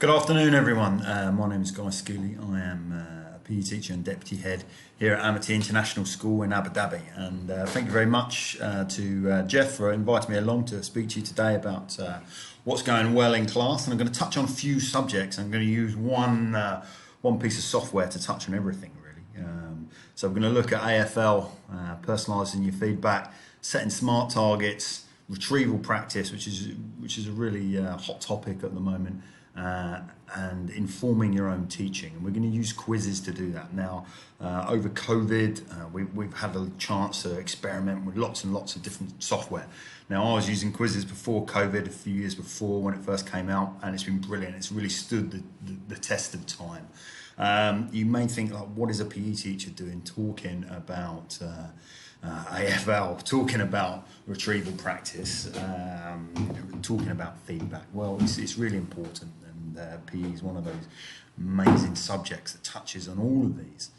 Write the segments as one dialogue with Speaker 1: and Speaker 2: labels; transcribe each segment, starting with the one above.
Speaker 1: Good afternoon, everyone. My name is Guy Schooley. I am a PE teacher and deputy head here at Amity International School in Abu Dhabi. And thank you very much to Jeff for inviting me along to speak to you today about what's going well in class. And I'm going to touch on a few subjects. I'm going to use one piece of software to touch on everything, really. So we're going to look at AFL, personalising your feedback, setting smart targets, retrieval practice, which is a really hot topic at the moment. And informing your own teaching, and we're going to use quizzes to do that. Now, over COVID, we've had a chance to experiment with lots and lots of different software. Now, I was using quizzes before COVID, a few years before when it first came out, and it's been brilliant. It's really stood the test of time. You may think, like, what is a PE teacher doing talking about AFL, talking about retrieval practice, talking about feedback? Well, it's really important, and PE is one of those amazing subjects that touches on all of these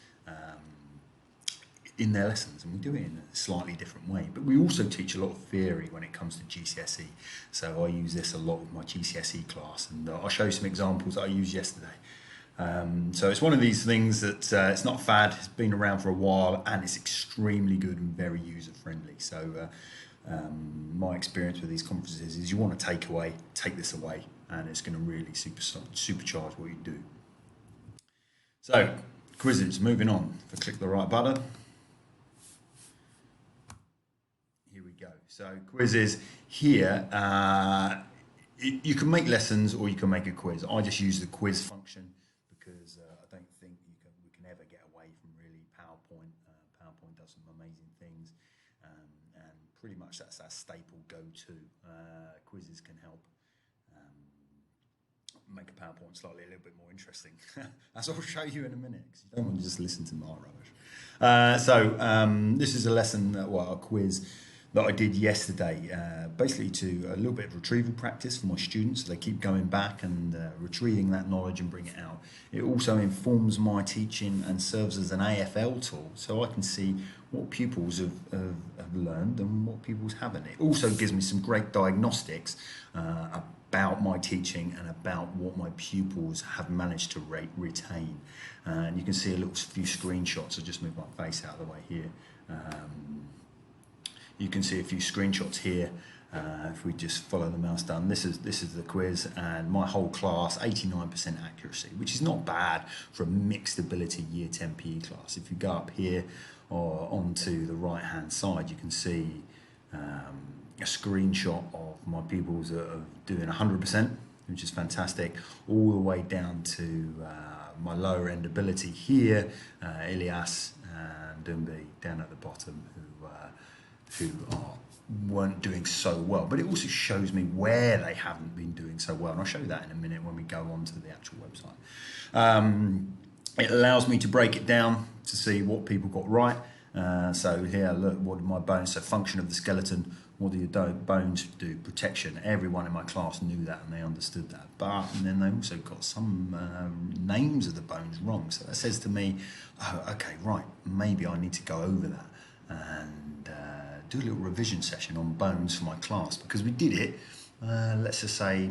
Speaker 1: in their lessons, and we do it in a slightly different way. But we also teach a lot of theory when it comes to GCSE, so I use this a lot with my GCSE class, and I'll show you some examples that I used yesterday. So it's one of these things that it's not fad, it's been around for a while, and it's extremely good and very user-friendly. So my experience with these conferences is you want to take this away, and it's going to really supercharge what you do. So, quizzes, moving on. If I click the right button, here we go. So quizzes here, you can make lessons or you can make a quiz. I just use the quiz function because I don't think we can ever get away from really PowerPoint. PowerPoint does some amazing things, and pretty much that's our staple go-to. Quizzes can help make a PowerPoint slightly a little bit more interesting, as I'll show you in a minute, because you don't want to just listen to my rubbish. This is a lesson, a quiz that I did yesterday, basically to a little bit of retrieval practice for my students, so they keep going back and retrieving that knowledge and bring it out. It also informs my teaching and serves as an AFL tool, so I can see what pupils have learned and what pupils haven't. It also gives me some great diagnostics about my teaching and about what my pupils have managed to retain. And you can see a few screenshots. I'll just move my face out of the way here. You can see a few screenshots here. If we just follow the mouse down, this is the quiz, and my whole class 89% accuracy, which is not bad for a mixed ability year 10 PE class. If you go up here or onto the right hand side, you can see a screenshot of my pupils that are doing 100%, which is fantastic, all the way down to my lower end ability here, Ilias and Dumbi down at the bottom, who weren't doing so well. But it also shows me where they haven't been doing so well, and I'll show you that in a minute when we go on to the actual website. It allows me to break it down to see what people got right. So here, look, what are my bones? So function of the skeleton, what do your bones do? Protection. Everyone in my class knew that and they understood that. But and then they also got some names of the bones wrong. So that says to me, oh, okay, right, maybe I need to go over that and do a little revision session on bones for my class, because we did it, let's just say,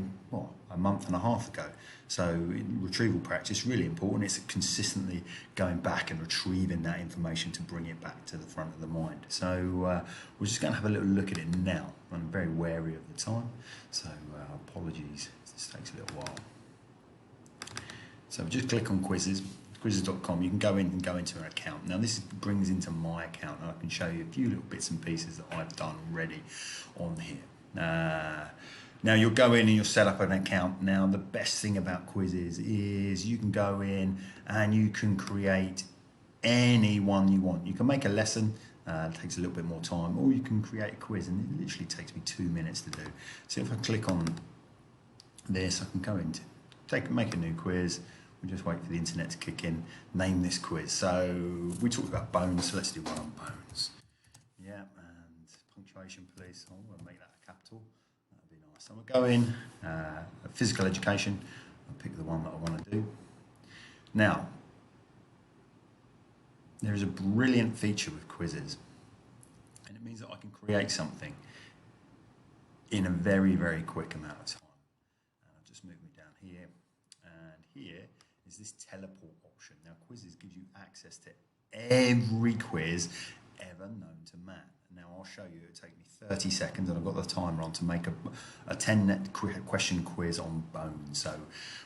Speaker 1: a month and a half ago. So retrieval practice, really important. It's consistently going back and retrieving that information to bring it back to the front of the mind. So we're just going to have a little look at it now. I'm very wary of the time, so apologies, this takes a little while. So just click on quizzes. Quizzes.com, you can go into an account. Now this brings into my account, and I can show you a few little bits and pieces that I've done already on here. Now you'll go in and you'll set up an account. Now the best thing about quizzes is you can go in and you can create any one you want. You can make a lesson, it takes a little bit more time, or you can create a quiz, and it literally takes me 2 minutes to do. So if I click on this, I can go into make a new quiz. We just wait for the internet to kick in, name this quiz. So we talked about bones, so let's do one on bones. Yeah, and punctuation, please. I want to make that a capital. That'd be nice. So we'll go in, physical education. I'll pick the one that I want to do. Now, there is a brilliant feature with quizzes, and it means that I can create something in a very, very quick amount of time. And I'll just move me down here. And here is this teleport option. Now, quizzes gives you access to every quiz ever known to man. Now, I'll show you. It'll take me 30 seconds, and I've got the timer on to make a 10-question quiz on bones. So,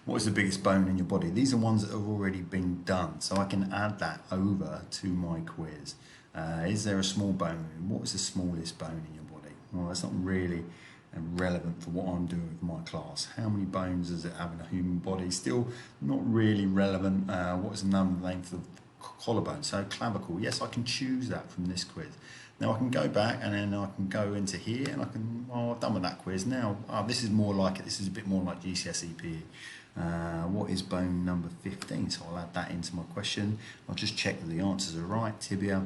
Speaker 1: what is the biggest bone in your body? These are ones that have already been done, so I can add that over to my quiz. Is there a small bone? What is the smallest bone in your body? Well, that's not really relevant for what I'm doing with my class. How many bones does it have in a human body? Still not really relevant. What is the number name for the collarbone? So clavicle. Yes, I can choose that from this quiz. Now I can go back and then I can go into here and I can, well, I've done with that quiz. Now this is more like it. This is a bit more like GCSE PE. What is bone number 15? So I'll add that into my question. I'll just check that the answers are right. Tibia,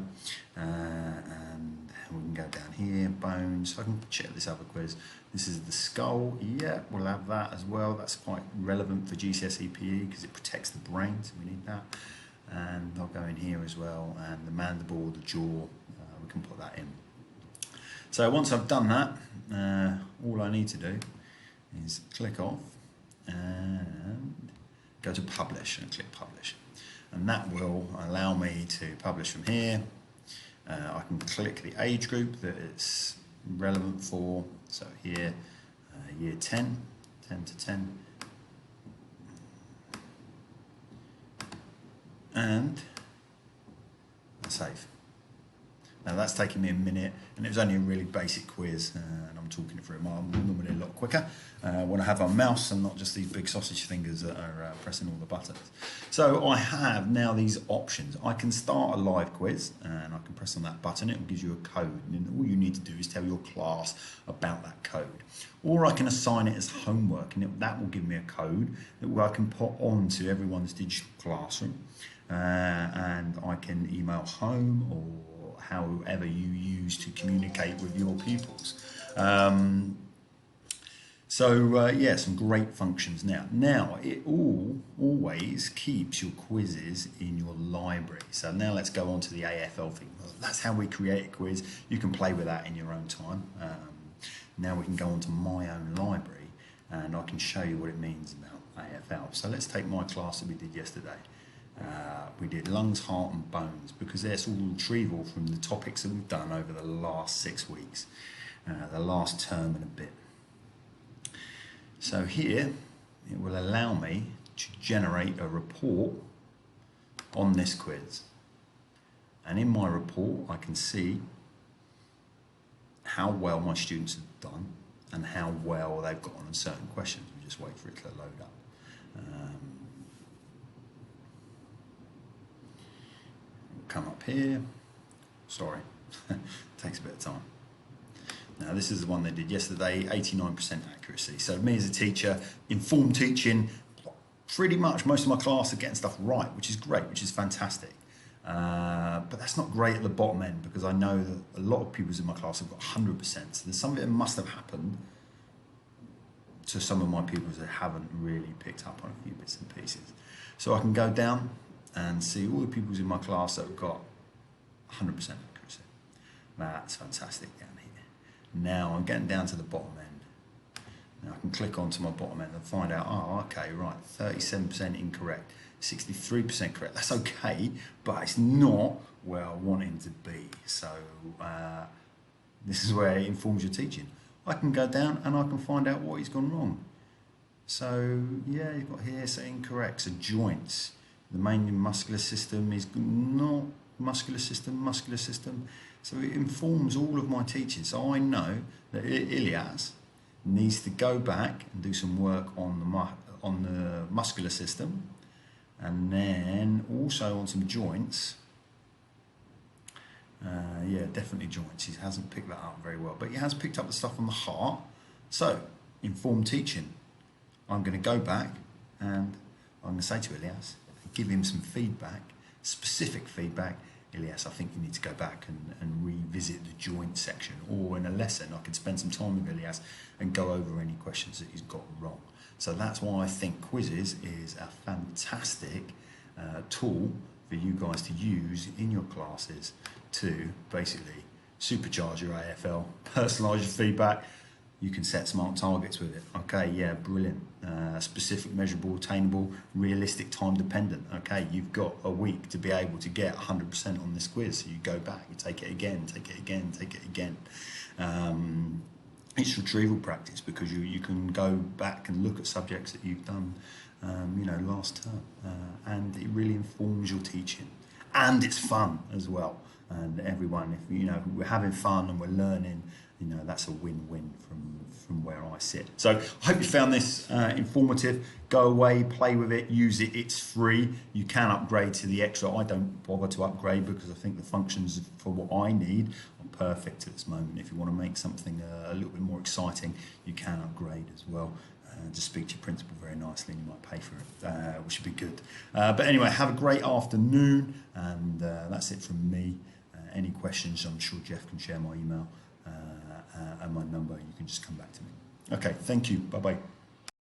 Speaker 1: and we can go down here, bones. So I can check this other quiz. This is the skull. Yeah, we'll have that as well. That's quite relevant for GCSE PE because it protects the brain, so we need that. And I'll go in here as well, and the mandible, the jaw, we can put that in. So once I've done that, all I need to do is click off and go to publish and click publish. And that will allow me to publish from here. I can click the age group that it's relevant for. So here, year 10 to 10. And save. Now that's taking me a minute, and it was only a really basic quiz, and I'm talking it through. I'm normally a lot quicker when I have a mouse and not just these big sausage fingers that are pressing all the buttons. So I have now these options. I can start a live quiz, and I can press on that button. It will give you a code, and all you need to do is tell your class about that code. Or I can assign it as homework, and that will give me a code that I can put onto everyone's digital classroom, and I can email home or however you use to communicate with your pupils. Yeah, some great functions now. Now, it always keeps your quizzes in your library. So now let's go on to the AFL thing. Well, that's how we create a quiz. You can play with that in your own time. Now we can go on to my own library, and I can show you what it means about AFL. So let's take my class that we did yesterday. We did lungs, heart and bones, because that's all retrieval from the topics that we've done over the last 6 weeks, the last term and a bit. So here it will allow me to generate a report on this quiz, and in my report I can see how well my students have done and how well they've got on certain questions. We just wait for it to load up. Come up here. Sorry, takes a bit of time. Now this is the one they did yesterday, 89% accuracy. So me as a teacher, informed teaching, pretty much most of my class are getting stuff right, which is great, which is fantastic. But that's not great at the bottom end, because I know that a lot of pupils in my class have got 100%. So there's something that must have happened to some of my pupils that haven't really picked up on a few bits and pieces. So I can go down and see all the pupils in my class that have got 100% accuracy. That's fantastic down here. Now I'm getting down to the bottom end. Now I can click onto my bottom end and find out, oh, okay, right, 37% incorrect, 63% correct. That's okay, but it's not where I want him to be. So this is where it informs your teaching. I can go down and I can find out what he's gone wrong. So yeah, you've got here, so incorrect. So joints. The main muscular system is not muscular system. So it informs all of my teaching. So I know that Ilyas needs to go back and do some work on the muscular system, and then also on some joints. Yeah, definitely joints. He hasn't picked that up very well, but he has picked up the stuff on the heart. So, informed teaching. I'm going to go back and I'm going to say to Ilyas, give him some feedback, specific feedback. Ilyas, I think you need to go back and revisit the joint section, or in a lesson I could spend some time with Ilyas and go over any questions that he's got wrong. So that's why I think quizzes is a fantastic tool for you guys to use in your classes to basically supercharge your AFL, personalise your feedback, You can set smart targets with it. Okay, yeah, brilliant. Specific, measurable, attainable, realistic, time dependent. Okay, you've got a week to be able to get 100% on this quiz. So you go back, you take it again, take it again, take it again. It's retrieval practice because you can go back and look at subjects that you've done, last term, and it really informs your teaching. And it's fun as well. And everyone, if we're having fun and we're learning, that's a win-win from where I sit. So I hope you found this informative. Go away, play with it, use it. It's free. You can upgrade to the extra. I don't bother to upgrade because I think the functions for what I need are perfect at this moment. If you want to make something a little bit more exciting, you can upgrade as well. Just speak to your principal very nicely and you might pay for it, which would be good. But anyway, have a great afternoon, and that's it from me. Any questions, I'm sure Jeff can share my email and my number. You can just come back to me. Okay, thank you. Bye-bye.